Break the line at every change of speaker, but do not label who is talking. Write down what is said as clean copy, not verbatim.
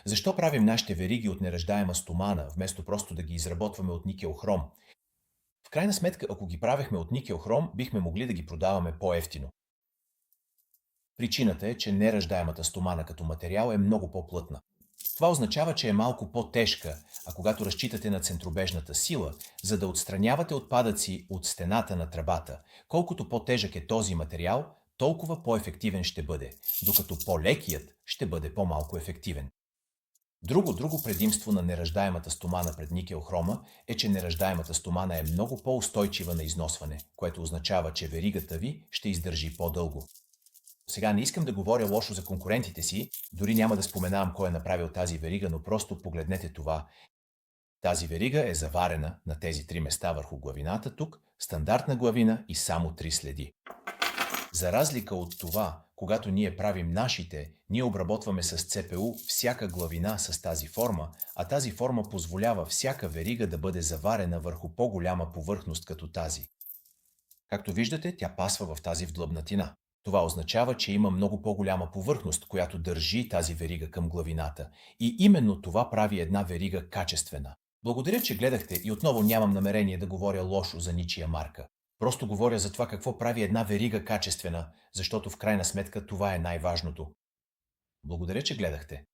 Защо правим нашите вериги от неръждаема стомана, вместо просто да ги изработваме от никел-хром? В крайна сметка, ако ги правехме от никел-хром, бихме могли да ги продаваме по-евтино. Причината е, че неръждаемата стомана като материал е много по-плътна. Това означава, че е малко по-тежка, а когато разчитате на центробежната сила, за да отстранявате отпадъци от стената на тръбата, колкото по-тежък е този материал, толкова по-ефективен ще бъде, докато по-лекият ще бъде по-малко ефективен. Друго предимство на неръждаемата стомана пред никел-хрома е, че неръждаемата стомана е много по-устойчива на износване, което означава, че веригата ви ще издържи по-дълго. Сега не искам да говоря лошо за конкурентите си, дори няма да споменавам кой е направил тази верига, но просто погледнете това. Тази верига е заварена на тези три места върху главината тук, стандартна главина и само три следи. За разлика от това, когато ние правим нашите, ние обработваме с ЦПУ всяка главина с тази форма, а тази форма позволява всяка верига да бъде заварена върху по-голяма повърхност като тази. Както виждате, тя пасва в тази вдлъбнатина. Това означава, че има много по-голяма повърхност, която държи тази верига към главината. И именно това прави една верига качествена. Благодаря, че гледахте и отново нямам намерение да говоря лошо за ничия марка. Просто говоря за това какво прави една верига качествена, защото в крайна сметка това е най-важното. Благодаря, че гледахте.